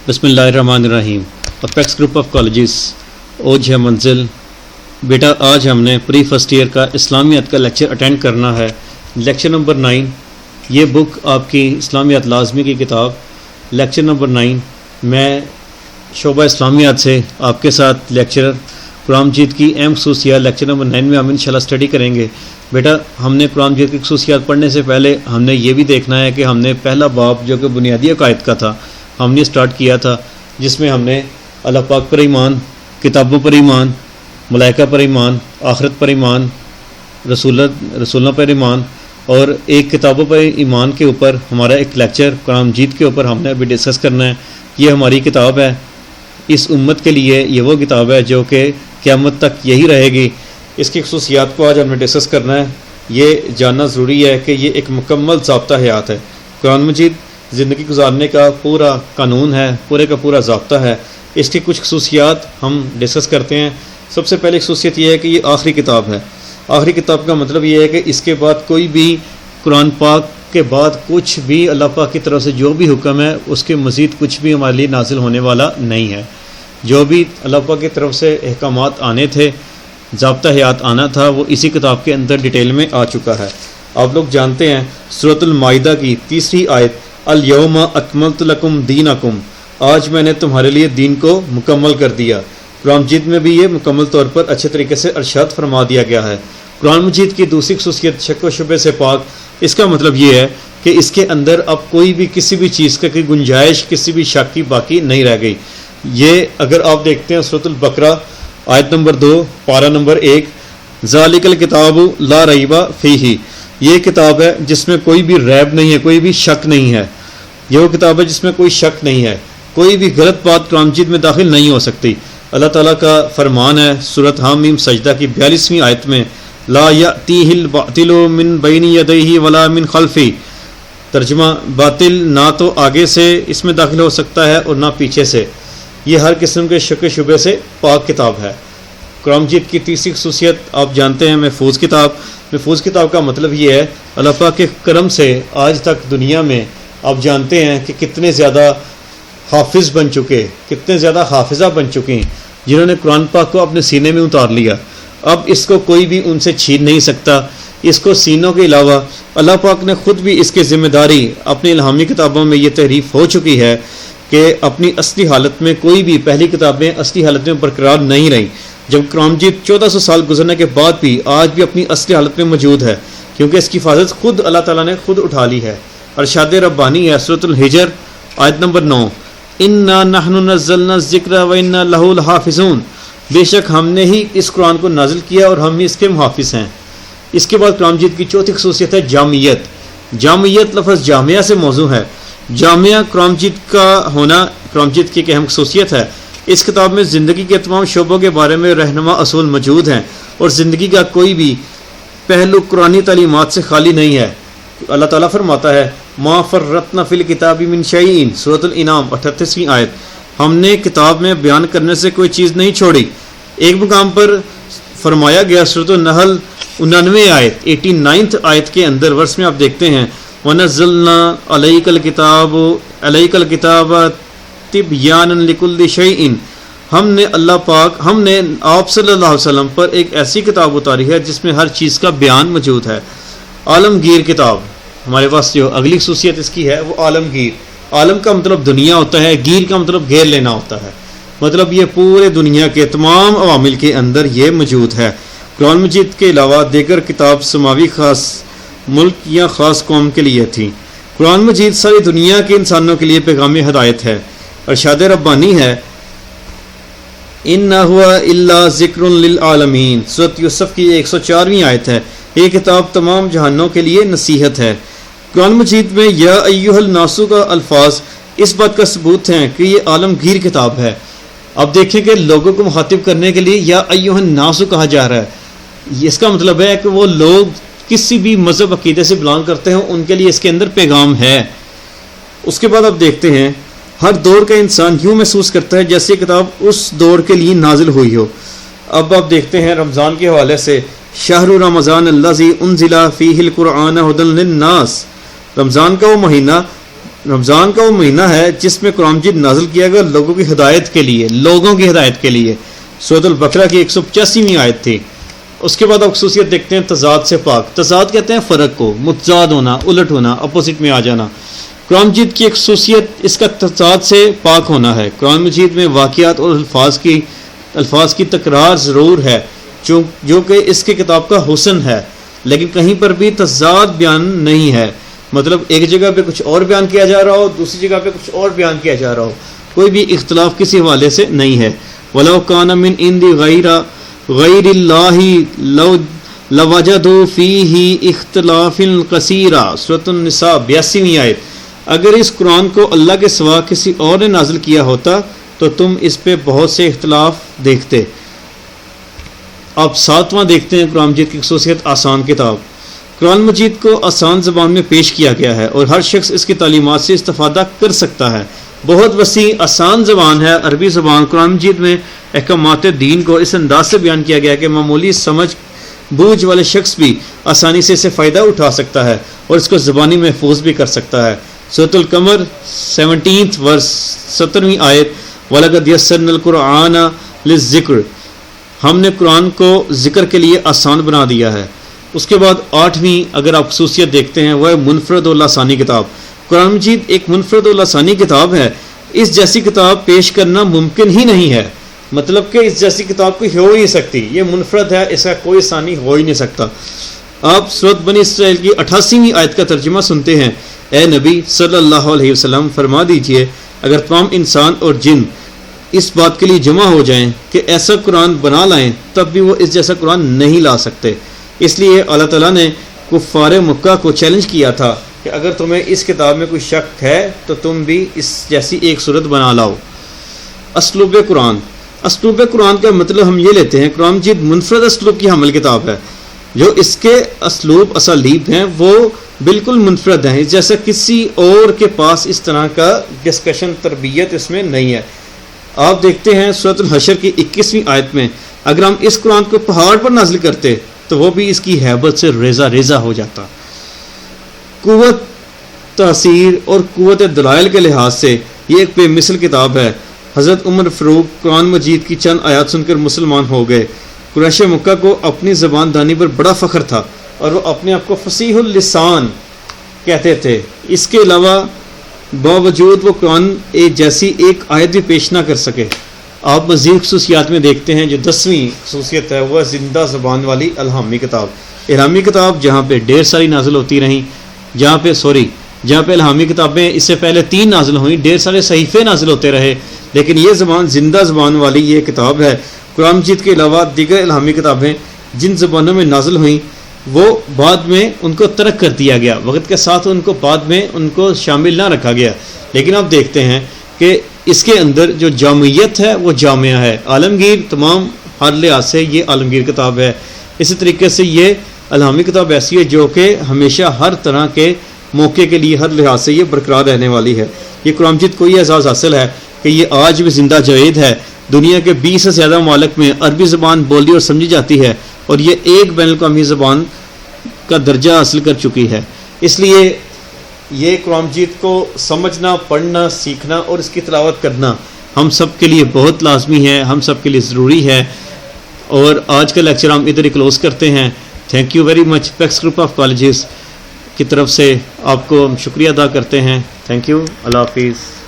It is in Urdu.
بسم اللہ الرحمن الرحیم. اپیکس گروپ آف کالجز اوج ہے منزل. بیٹا آج ہم نے پری فرسٹ ایئر کا اسلامیات کا لیکچر اٹینڈ کرنا ہے. Lecture number 9. یہ بک آپ کی اسلامیات لازمی کی کتاب. لیکچر نمبر 9 میں شعبہ اسلامیات سے آپ کے ساتھ لیکچرر قرآن مجید کی اہم خصوصیات لیکچر نمبر 9 میں ہم انشاءاللہ اسٹڈی کریں گے. بیٹا ہم نے قرآن مجید کی خصوصیات پڑھنے سے پہلے ہم نے یہ بھی دیکھنا ہے کہ ہم نے پہلا باب جو کہ بنیادی عقائد کا تھا ہم نے سٹارٹ کیا تھا، جس میں ہم نے اللہ پاک پر ایمان، کتابوں پر ایمان، ملائکہ پر ایمان، آخرت پر ایمان، رسولوں پر ایمان اور ایک کتابوں پر ایمان کے اوپر ہمارا ایک لیکچر قرآن مجید کے اوپر ہم نے ابھی ڈسکس کرنا ہے. یہ ہماری کتاب ہے، اس امت کے لیے یہ وہ کتاب ہے جو کہ قیامت تک یہی رہے گی. اس کی خصوصیات کو آج ہم نے ڈسکس کرنا ہے. یہ جاننا ضروری ہے کہ یہ ایک مکمل ضابطہ حیات ہے. قرآن مجید زندگی گزارنے کا پورا قانون ہے، پورے کا پورا ضابطہ ہے. اس کی کچھ خصوصیات ہم ڈسکس کرتے ہیں. سب سے پہلے خصوصیت یہ ہے کہ یہ آخری کتاب ہے. آخری کتاب کا مطلب یہ ہے کہ اس کے بعد کوئی بھی قرآن پاک کے بعد کچھ بھی اللہ پاک کی طرف سے جو بھی حکم ہے اس کے مزید کچھ بھی ہمارے لیے نازل ہونے والا نہیں ہے. جو بھی اللہ پاک کی طرف سے احکامات آنے تھے، ضابطہ حیات آنا تھا، وہ اسی کتاب کے اندر ڈیٹیل میں آ چکا ہے. آپ لوگ جانتے ہیں سورۃ المائدہ کی 3 آیت، الیوم اکملت لکم دینکم، آج میں نے تمہارے لیے دین کو مکمل کر دیا. قرآن مجید میں بھی یہ مکمل طور پر اچھے طریقے سے ارشاد فرما دیا گیا ہے. قرآن مجید کی دوسری خصوصیت شک و شبے سے پاک. اس کا مطلب یہ ہے کہ اس کے اندر اب کوئی بھی کسی بھی چیز کا کوئی گنجائش کسی بھی شک کی باقی نہیں رہ گئی. یہ اگر آپ دیکھتے ہیں سورۃ البقرہ آیت نمبر 2 پارہ نمبر 1، ذالک الکتاب لا ریب فیہ، یہ کتاب ہے جس میں کوئی بھی ریب نہیں ہے، کوئی بھی شک نہیں ہے. یہ وہ کتاب ہے جس میں کوئی شک نہیں ہے، کوئی بھی غلط بات قرآن مجید میں داخل نہیں ہو سکتی. اللہ تعالیٰ کا فرمان ہے سورۃ حامیم سجدہ کی 42ویں آیت میں، لا یأتیہ الباطل من بین یدیہ ولا من خلفہ. ترجمہ، باطل نہ تو آگے سے اس میں داخل ہو سکتا ہے اور نہ پیچھے سے. یہ ہر قسم کے شک و شبے سے پاک کتاب ہے. قرآن مجید کی تیسری خصوصیت آپ جانتے ہیں محفوظ کتاب. محفوظ کتاب کا مطلب یہ ہے اللہ پاک کے کرم سے آج تک دنیا میں آپ جانتے ہیں کہ کتنے زیادہ حافظ بن چکے، کتنے زیادہ حافظہ بن چکے ہیں جنہوں نے قرآن پاک کو اپنے سینے میں اتار لیا. اب اس کو کوئی بھی ان سے چھین نہیں سکتا. اس کو سینوں کے علاوہ اللہ پاک نے خود بھی اس کی ذمہ داری اپنی الہامی کتابوں میں یہ تحریف ہو چکی ہے کہ اپنی اصلی حالت میں کوئی بھی پہلی کتابیں اصلی حالت میں برقرار نہیں رہیں، جب قرآن مجید 1400 سال گزرنے کے بعد بھی آج بھی اپنی اصلی حالت میں موجود ہے، کیونکہ اس کی حفاظت خود اللہ تعالیٰ نے خود اٹھا لی ہے. ارشاد ربانی ہے سورۃ الحجر آیت نمبر 9، انا نحن نزلنا الذکر وانا لہ لحافظون، بے شک ہم نے ہی اس قرآن کو نازل کیا اور ہم ہی اس کے محافظ ہیں. اس کے بعد قرآن مجید کی چوتھی خصوصیت ہے جامعیت. جامعیت لفظ جامعہ سے موضوع ہے. جامعہ قرآن مجید کا ہونا قرآن مجید کی ایک اہم خصوصیت ہے. اس کتاب میں زندگی کے تمام شعبوں کے بارے میں رہنما اصول موجود ہیں اور زندگی کا کوئی بھی پہلو قرآنی تعلیمات سے خالی نہیں ہے. اللہ تعالیٰ فرماتا ہے، ما فرطنا فی الکتاب من شیء، سورۃ الانعام 38ویں آیت، ہم نے کتاب میں بیان کرنے سے کوئی چیز نہیں چھوڑی. ایک مقام پر فرمایا گیا سورۃ النحل 99 آیت 89 آیت کے اندر ورس میں آپ دیکھتے ہیں، وَنَزَّلْنَا عَلَيْكَ الْكِتَابَ تِبْيَانًا لِكُلِّ شَيْءٍ، ہم نے آپ صلی اللہ علیہ وسلم پر ایک ایسی کتاب اتاری ہے جس میں ہر چیز کا بیان موجود ہے. عالمگیر کتاب ہمارے پاس جو اگلی خصوصیت اس کی ہے وہ عالمگیر. عالم کا مطلب دنیا ہوتا ہے، گیر کا مطلب گھیر لینا ہوتا ہے. مطلب یہ پورے دنیا کے تمام عوامل کے اندر یہ موجود ہے. قرآن مجید کے علاوہ دیگر کتاب سماوی خاص ملک یا خاص قوم کے لیے تھی. قرآن مجید ساری دنیا کے انسانوں کے لیے پیغام ہدایت ہے. ارشاد ربانی ہے، اِنَّ هُوَ إِلَّا ذِكْرٌ لِلْعَالَمِينَ، سورۃ یوسف کی 104ویں آیت ہے. یہ کتاب تمام جہانوں کے لیے نصیحت ہے. قرآن مجید میں یا ایھا الناس کا الفاظ اس بات کا ثبوت ہیں کہ یہ عالمگیر کتاب ہے. اب دیکھیں کہ لوگوں کو مخاطب کرنے کے لیے یا ایھا الناس کہا جا رہا ہے. اس کا مطلب ہے کہ وہ لوگ کسی بھی مذہب عقیدے سے بلانگ کرتے ہوں ان کے لیے اس کے اندر پیغام ہے. اس کے بعد آپ دیکھتے ہیں ہر دور کا انسان یوں محسوس کرتا ہے جیسے کتاب اس دور کے لیے نازل ہوئی ہو. اب آپ دیکھتے ہیں رمضان کے حوالے سے، شہر رمضان الذی انزل فیہ القرآن ھدی للناس، رمضان کا وہ مہینہ رمضان کا وہ مہینہ ہے جس میں قرآن مجید نازل کیا گیا لوگوں کی ہدایت کے لیے، لوگوں کی ہدایت کے لیے۔ سورۃ البقرہ کی 185ویں آیت تھی۔ اس کے بعد آپ خصوصیت دیکھتے ہیں تضاد سے پاک۔ تضاد کہتے ہیں فرق کو، متضاد ہونا، الٹ ہونا، اپوزٹ میں آ جانا۔ قرآن مجید کی ایک خصوصیت اس کا تضاد سے پاک ہونا ہے۔ قرآن مجید میں واقعات اور الفاظ کی تکرار ضرور ہے جو کہ اس کی کتاب کا حسن ہے، لیکن کہیں پر بھی تضاد بیان نہیں ہے، مطلب ایک جگہ پہ کچھ اور بیان کیا جا رہا ہو، دوسری جگہ پہ کچھ اور بیان کیا جا رہا ہو، کوئی بھی اختلاف کسی حوالے سے نہیں ہے۔ وَلَوْ كَانَ مِنْ عِنْدِ غَيْرِ اللَّهِ لَوَجَدُوا فِيهِ اخْتِلَافًا كَثِيرًا۔ سورۃ النساء 82ویں آیت۔ اگر اس قرآن کو اللہ کے سوا کسی اور نے نازل کیا ہوتا تو تم اس پہ بہت سے اختلاف دیکھتے۔ آپ 7واں دیکھتے ہیں قرآن مجید کی خصوصیت آسان کتاب۔ قرآن مجید کو آسان زبان میں پیش کیا گیا ہے اور ہر شخص اس کی تعلیمات سے استفادہ کر سکتا ہے۔ بہت وسیع آسان زبان ہے عربی زبان۔ قرآن مجید میں احکامات دین کو اس انداز سے بیان کیا گیا کہ معمولی سمجھ بوجھ والے شخص بھی آسانی سے اسے فائدہ اٹھا سکتا ہے اور اس کو زبانی محفوظ بھی کر سکتا ہے۔ سورۃ القمر 17 ورس 17ویں آیت۔ وَلَقَدْ يَسَّرْنَا الْقُرْآنَ لِلذِّكْرِ۔ ہم نے قرآن کو ذکر کے لیے آسان بنا دیا ہے۔ اس کے بعد 8ویں اگر آپ خصوصیت دیکھتے ہیں وہ ہے منفرد و لسانی کتاب۔ قرآن مجید ایک منفرد و لسانی کتاب ہے۔ اس جیسی کتاب پیش کرنا ممکن ہی نہیں ہے، مطلب کہ اس جیسی کتاب کوئی ہو ہی نہیں سکتی، یہ منفرد ہے، اس کا کوئی ثانی ہو ہی نہیں سکتا۔ آپ سورۃ بنی اسرائیل کی 88ویں آیت کا ترجمہ سنتے ہیں۔ اے نبی صلی اللہ علیہ وسلم فرما دیجئے اگر تمام انسان اور جن اس بات کے لیے جمع ہو جائیں کہ ایسا قرآن بنا لائیں تب بھی وہ اس جیسا قرآن نہیں لا سکتے۔ اس لیے اللہ تعالیٰ نے کفار مکہ کو چیلنج کیا تھا کہ اگر تمہیں اس کتاب میں کوئی شک ہے تو تم بھی اس جیسی ایک صورت بنا لاؤ۔ اسلوب قرآن۔ اسلوب قرآن کا مطلب ہم یہ لیتے ہیں قرآن مجید منفرد اسلوب کی حامل کتاب ہے۔ جو اس کے اسلوب اسالیب ہیں وہ بالکل منفرد ہیں، جیسا کسی اور کے پاس اس طرح کا ڈسکشن تربیت اس میں نہیں ہے۔ آپ دیکھتے ہیں سورۃ الحشر کی 21ویں آیت میں اگر ہم اس قرآن کو پہاڑ پر نازل کرتے تو وہ بھی اس کی ہیبت سے ریزہ ریزہ ہو جاتا۔ قوت تاثیر اور قوت دلائل کے لحاظ سے یہ ایک بے مثل کتاب ہے۔ حضرت عمر فاروق قرآن مجید کی چند آیات سن کر مسلمان ہو گئے۔ قریش مکہ کو اپنی زبان دانی پر بڑا فخر تھا اور وہ اپنے آپ کو فصیح اللسان کہتے تھے۔ اس کے علاوہ باوجود وہ قرآن جیسی ایک آیت بھی پیش نہ کر سکے۔ آپ مزید خصوصیات میں دیکھتے ہیں جو 10ویں خصوصیت ہے وہ زندہ زبان والی الہامی کتاب۔ الہامی کتاب جہاں پہ ڈھیر ساری نازل ہوتی رہیں، جہاں پہ الہامی کتابیں اس سے پہلے 3 نازل ہوئیں، ڈھیر سارے صحیفے نازل ہوتے رہے، لیکن یہ زبان زندہ زبان والی یہ کتاب ہے۔ قرآن مجید کے علاوہ دیگر الہامی کتابیں جن زبانوں میں نازل ہوئیں وہ بعد میں ان کو ترک کر دیا گیا، وقت کے ساتھ ان کو بعد میں ان کو شامل نہ رکھا گیا، لیکن آپ دیکھتے ہیں کہ اس کے اندر جو جامعیت ہے وہ جامعہ ہے، عالمگیر تمام ہر لحاظ سے یہ عالمگیر کتاب ہے۔ اسی طریقے سے یہ الہامی کتاب ایسی ہے جو کہ ہمیشہ ہر طرح کے موقع کے لیے ہر لحاظ سے یہ برقرار رہنے والی ہے۔ یہ قرآن مجید کو یہ اعزاز حاصل ہے کہ یہ آج بھی زندہ جاوید ہے۔ دنیا کے 20 سے زیادہ ممالک میں عربی زبان بولی اور سمجھی جاتی ہے اور یہ ایک بین الاقوامی زبان کا درجہ حاصل کر چکی ہے۔ اس لیے یہ قرآن مجید کو سمجھنا، پڑھنا، سیکھنا اور اس کی تلاوت کرنا ہم سب کے لیے بہت لازمی ہے، ہم سب کے لیے ضروری ہے۔ اور آج کا لیکچر ہم ادھر ہی کلوز کرتے ہیں۔ Thank you very much. Peaks group of colleges کی طرف سے آپ کو ہم شکریہ ادا کرتے ہیں۔ تھینک یو، اللہ حافظ۔